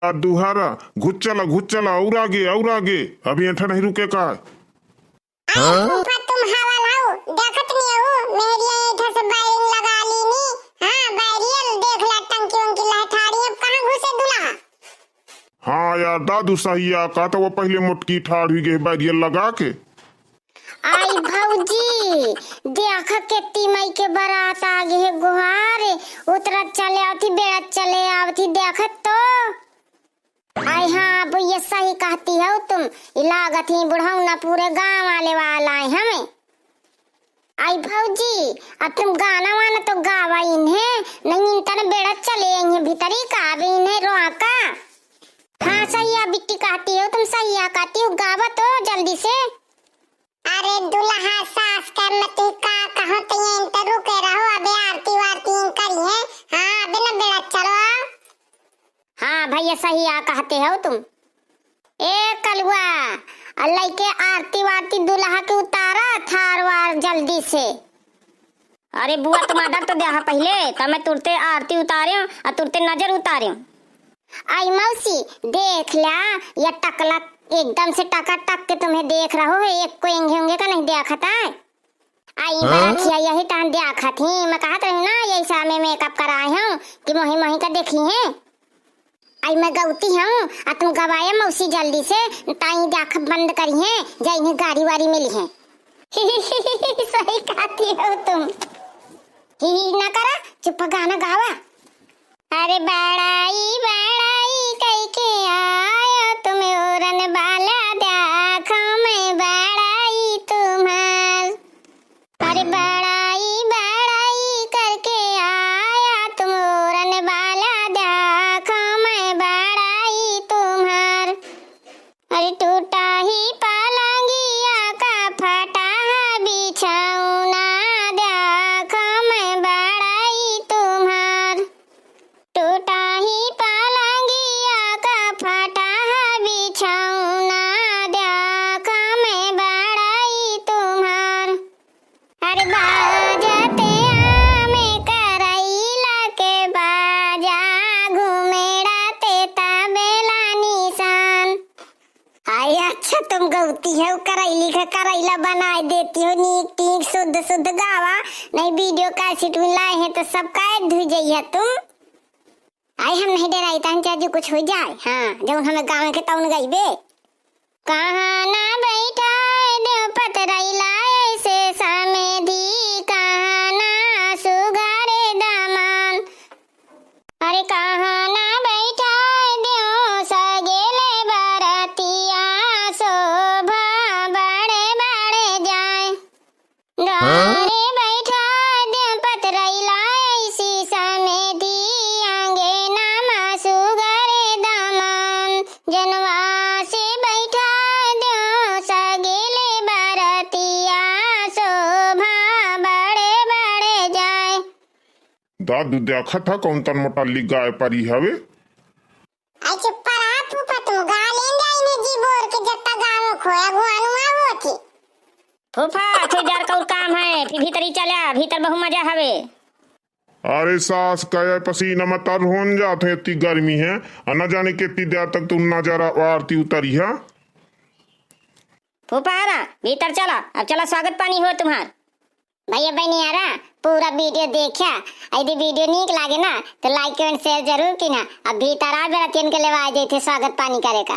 दुहारा घुच चला और आगे अभी ऐठा नहीं रुके का। फूफा तुम हवा लाओ देखत नहीं हो मेरी ऐठा से बाइंग लगा ली नी। हां बैरियल देख ला टंकी उनकी लहठाड़ी अब कहां घुसे दुल्हा। हाँ यार दादू सहिया का तो वो पहले मुटकी ठाड़ हुई गई बैरियल लगा के। आई भौजी देख केती मई के बारात आगे है गुहार उतरा चले आवती बेड़ा चले आवती देखत तो। आई हाँ भैया सही कहती हो तुम लागत ही बुढ़ाऊ ना पूरे गांव वाले वाला है हमें। आई भौजी अब तुम गाना वाना तो गावा इन्हें नहीं इनता बेड़ा चले इन्हें भीतरी का भी इन्हें रोआ का। हाँ सही बिट्टी कहती हो तुम सही कहती हो गावा तो जल्दी से। अरे दुल्हा सास कर मत का कहो तो ये इंटर रुके रहो अबे आरती वारती करी है। हाँ अबे ना बेड़ा चलो। हाँ भैया सही कहते हो तुम। ए कलुआ अल्लाह के आरती वारती दुल्हा के उतारा थार वार जल्दी से। अरे बुआ तुम आदर तो दे पहले तब मैं तुरते आरती उतारे और तुरते नजर उतारे। आई मौसी देख ला या टकला एकदम से टका टक के तुम्हें देख रहा हो एक को इंगे होंगे का नहीं देखता है। आई बरखिया यही टान देखा थी मैं कहत रही ना यही सामे मेकअप कराए हूँ कि मोही मोही का देखी है। आई मैं गौती हूँ और तुम गवाए मौसी जल्दी से ताई देख बंद करी है जा इन्हें गाड़ी वाड़ी मिली है। सही कहती हो तुम ही ना करा चुप गाना गावा। अरे बड़ाई बड़ाई कई के आयो तुम्हें ओरन बाला देखो मैं बड़ाई तुम्हार। अरे बड़ाई बड़ाई करके आया तुम ओरन बाला देखो मैं बड़ाई तुम्हार। अरे टूटा ही पलंगिया का फटा बिछौना देखो मैं बड़ाई तुम्हार। टूटा ही पलंगिया का फटा बिछौना देखो मैं बड़ाई तुम्हार। अरे बाजते आमे करैला के बाजा घुमेड़ाते तबेला निशान। आई अच्छा तुम गौती है करैली का करैला बना देती हो नीक टीक शुद्ध शुद्ध गावा नहीं वीडियो कैसेट में लाए हैं तो सब काय धुई जाइए तुम। आई हम नहीं डराई तान चाहे कुछ हो जाए। हाँ जब हमें गाँव के तौन गई बे कहाँ ना बैठा देव पतरैला ऐसे सामेधी कहाँ ना सुगारे दामान। अरे कहाँ ना बैठा देव सगेले बरतिया शोभा बड़े बड़े जाए। रे बैठा देव पतरैला ऐसी सामेधी आंगे नामा सुगरे दामान। जनवा से बैठा दो सगेले बरतिया शोभा बड़े बड़े जाए। दादू देखा था कौन तन मोटा गाय परी हवे। आई चुप रहा फूफा तुम गा लेंगे इन्हें जी बोर के जत्ता गाँव खोया गुआनुआ वो थी। फूफा थोड़ी देर का और काम है फिर भीतर ही चला भीतर बहु मजा हवे। अरे सास कहे पसीना मत होन जाते इतनी गर्मी है न जाने कितनी देर तक तुम नजर आरती उतरी है। फूफा आ रहा भीतर चला अब चला स्वागत पानी हो तुम्हार। भैया बहनी आ रहा पूरा वीडियो देखा यदि वीडियो नीक लागे ना तो लाइक कमेंट शेयर जरूर की ना। अब भीतर आ बेरा तीन के लेवा जाए थे स्वागत पानी करे का।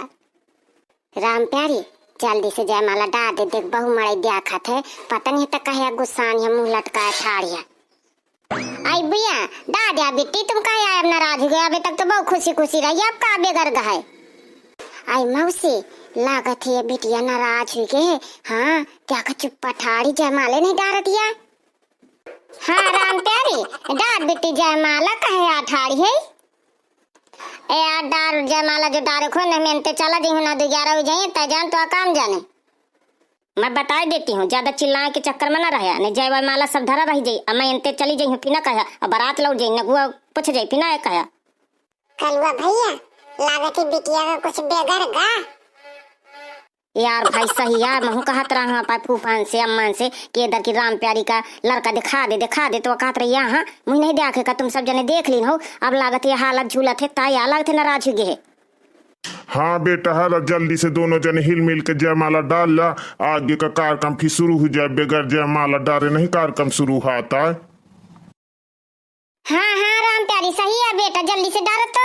राम प्यारी जल्दी से जयमाला डाल दे देख बहु मड़े देखा थे पता नहीं तक कहे गुस्सान या मुंह लटकाया ठाड़िया। आई भैया दादा बेटी तुम कहे आए नाराज हो गए अभी तक तो बहुत खुशी खुशी रही अब का बेगर गए। आई मौसी लागत है बिटिया नाराज हुई गए। हाँ क्या का चुप्पा ठाड़ी जयमाले नहीं डाल दिया। हाँ राम प्यारी डाल बेटी जयमाला कहे आ ठाड़ी है। ए यार डार जयमाला जो डारे खो न मेनते चला दी ना 11 बजे त जान तो काम जाने। मैं बता देती हूँ ज्यादा चिल्लाए के चक्कर में ना रहा नहीं जयमाला सब धरा रह जाई अब मैं एनते चली जाई हूँ फिर ना कहा अब बारात लौट जाई नगुआ पूछ जाई फिर ना कहा। कलवा भैया लागत है बिटिया का कुछ बेगर गा। यार भाई सही यार मैं कहत रहा हूँ फूफान से अम्मान से कि इधर की राम प्यारी का लड़का दिखा दे तो कहत रही यहाँ मुझे नहीं देखे का तुम सब जने देख ली हो अब लागत ये हालत झूलत है ताई लागत है नाराज हो गए। हाँ बेटा है, जल्दी से दोनों जने हिल मिल के जयमाला डाल ला, आगे का कार्यक्रम फिर शुरू हो जाए। बगैर जयमाला डाले नहीं कार्यक्रम शुरू होता है। हाँ हाँ राम प्यारी सही है बेटा, जल्दी से डालो तो।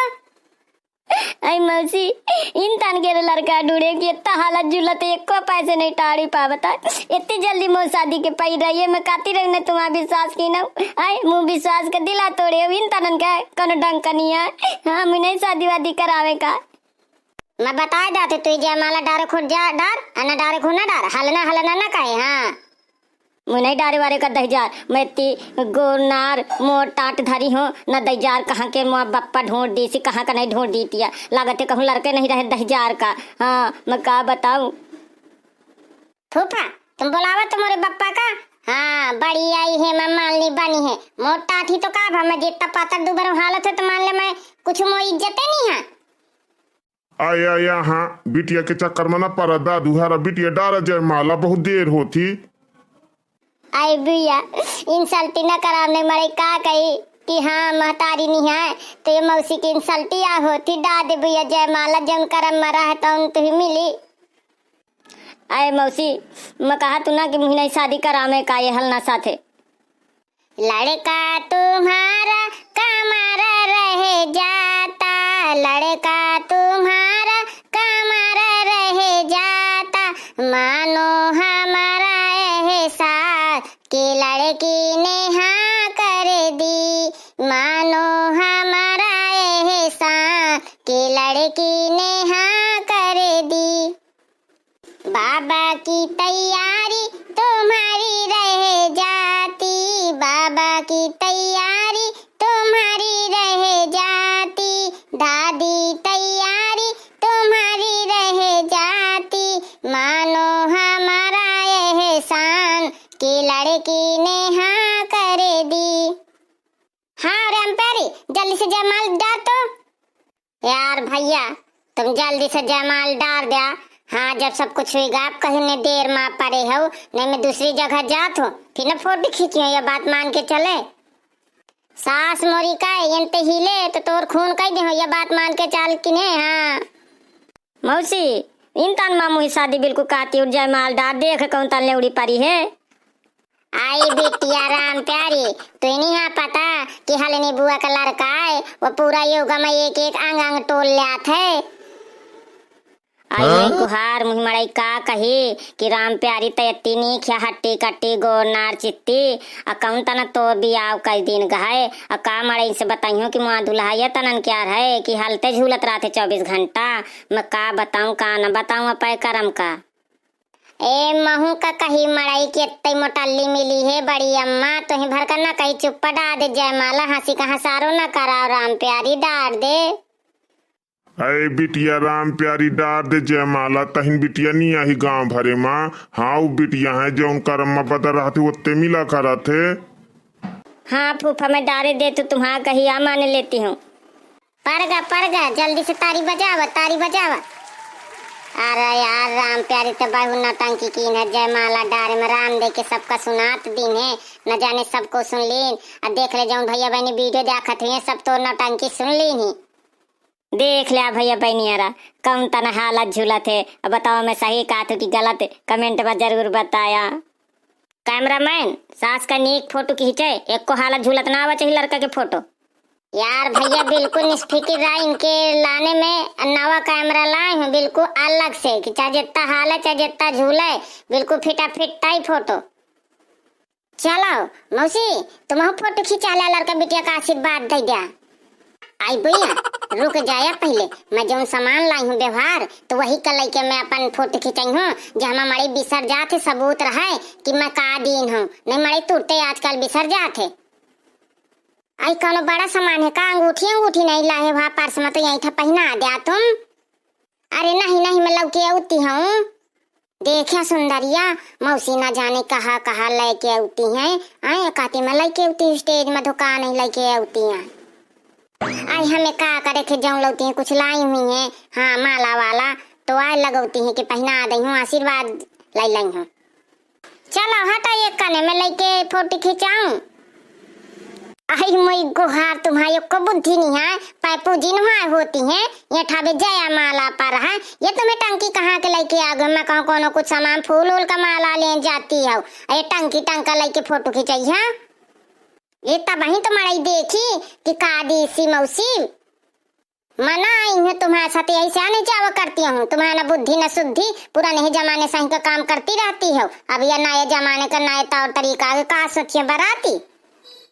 आई मौसी इन तन के लड़का ढूंढे कि इतना हालत जुलत एक को पैसे नहीं टाड़ी पावता। इतनी जल्दी मोह शादी के पई रही है, मैं काती रही ना तुम्हारा विश्वास की ना आई मुँह विश्वास का दिला तोड़े इन तनन का कौन ढंग का नहीं है। हाँ मुझे नहीं शादी वादी करावे का। मैं बता देते तू जयमाला डारे खुद जा डार ना डारे खुद ना डार, हलना हलना ना कहे। हाँ मुझे नहीं डारे वारे का दहजार, मैं इतनी गोनार मोर टाट धरी हूँ न दहजार कहाँ के मुआ बप्पा ढूंढ दी सी, कहाँ का नहीं ढूंढ दी तिया। लागत है कहूँ लड़के नहीं रहे दहजार का। हाँ मैं क्या बताऊँ। फूफा तुम बुलावा तुम्हारे बप्पा का। हाँ बड़ी आई है, मैं मालनी बनी है मोटा थी तो का मैं जितना पातर दुबर हालत है तो मान ले मैं कुछ मो इज्जत नहीं है। आया यहाँ बिटिया के चक्कर में ना पड़ा दादू, हरा बिटिया डारा जयमाला, बहुत देर होती। आई भैया इंसल्टी न कराने मरे का कही कि हाँ महतारी नहीं है तो ये मौसी की इंसल्टी आ होती दादे भैया जयमाला जम करम मरा है तो तो ही मिली। आए मौसी मैं कहा तू ना कि मुझे नहीं शादी करावे का ये हलना साथे। लड़का तुम्हारा कमरा रह जाता, लड़का तुम्हारा कमरा रह जाता, मानो हमारा एहसास कि लड़की ने हाँ कर दी, मानो हमारा एहसास कि लड़की ने हाँ कर दी। बाबा की तैयारी तुम्हारी रह जाती, बाबा की तैयारी तुम्हारी रह जाती, दादी तैयारी तुम्हारी रह जाती, मानो हमारा एहसान कि लड़की ने हाँ कर दी। हाँ राम प्यारी जल्दी से जयमाल डाल तो। यार भैया तुम जल्दी से जयमाल डाल दिया। हाँ जब सब कुछ हुई आप कहने देर माँ पड़े हो, नहीं मैं दूसरी जगह जात हो फिर न फोटो खींची ये बात मान के चले। सास मोरी का यंते हिले तो तोर खून कह दे हो ये बात मान के चल कि नहीं। हाँ मौसी इन तन मामू ही शादी बिल्कुल काती उठ जाए माल डाल देख कौन तन ले उड़ी पारी है। आई बेटिया राम प्यारी तो नहीं हाँ पता कि हलनी बुआ का लड़का है वो पूरा योगा में एक एक अंग अंग टोल लिया है। आई गुहार मुही मड़ाई का कही कि राम प्यारी तयती नी क्या हट्टी कट्टी गोरनार चित्ती अकाउंट तना तो भी आओ कई दिन गए आ का मड़ाई से बताइयो कि मुआ दुल्हा तनन क्या है कि हलते झूलत रहते 24 घंटा। मैं का बताऊं का न बताऊं अपे करम का। ए महू का कही मड़ाई की इतनी मोटल्ली मिली है बड़ी अम्मा तो ही भर कर ना कही चुप डाल दे जयमाला हंसी का हसारो न कराओ राम प्यारी डाल दे। अरे बिटिया राम प्यारी डार दे जयमाला, तहिन बिटिया नहीं आई गांव भरे माँ। हाँ वो बिटिया है जो उनका रम्मा बदल रहा थे उत्ते मिला करा थे। हाँ फूफा मैं डारे दे तो तुम्हारा कही आ मान लेती हूँ। परगा जल्दी से तारी बजावा। अरे यार राम प्यारी तो बहु नौटंकी की है जयमाला डारे में राम दे के सबका सुनात दिन है न जाने सबको सुन लीन। अब देख ले जाऊं भैया बहनी वीडियो देखत हुए सब तो नौटंकी सुन ली ही। देख लिया भैया बहनियारा कौन तना हालत झूलत है। अब बताओ मैं सही कहा था कि गलत, कमेंट में जरूर बताया। कैमरामैन सास का नीक फोटो खींचे, एक को हालत झूलत ना आवा चाहिए लड़का के फोटो। यार भैया बिल्कुल निष्फिक्र रहा इनके लाने में नवा कैमरा लाए हूँ बिल्कुल अलग से कि चाहे जितना हाल है चाहे जितना झूला है बिल्कुल फिटा टाइप फोटो। चलो मौसी तुम फोटो खींचा ला लड़का बिटिया का आशीर्वाद दे दिया। आई भैया रुक जाया पहले मैं जो सामान लाई हूँ व्यवहार तो वही कर लेके मैं अपन फोटो खिंचाई हूँ जो हमारे बिसर जाते सबूत रहे कि मैं का दिन हूँ नहीं मरे टूटते आजकल बिसर जाते। आई कौन बड़ा सामान है का अंगूठी नहीं लाए वहाँ पर्स में तो यही था पहना दिया तुम। अरे नहीं मैं लौके आती हूँ। देखिया सुंदरिया मौसी ना जाने कहा लेके आती है। आए कहती मैं लेके आती स्टेज में दुकान नहीं लेके आती है। आई हमें का करे थे जाऊं लौती है कुछ लाई हुई है। हाँ माला वाला तो आए लगौती है कि पहना दी हूँ आशीर्वाद लाई हूँ। चलो हटा एक कने में लेके फोटो खिंचाऊं। आई मोई गुहार तुम्हारी को बुद्धि नहीं है, पैपू जी नुहार होती हैं, ये ठाबे जया माला पर है, ये तुम्हें टंकी कहाँ के लेके आ गए? मैं कहूँ कोनो कुछ सामान फूल वूल का माला ले जाती है, ये टंकी टंका लेके फोटो खिंचाई है। ये तब वही तुम्हारी देखी कि कादी सी मौसी मना आई है तुम्हारे साथ, यही से आने जावा करती हूँ, तुम्हारा ना बुद्धि न शुद्धि, पुराने जमाने सही का काम करती रहती हो, अब यह नए जमाने का नए तौर तरीका का सोचिए बराती।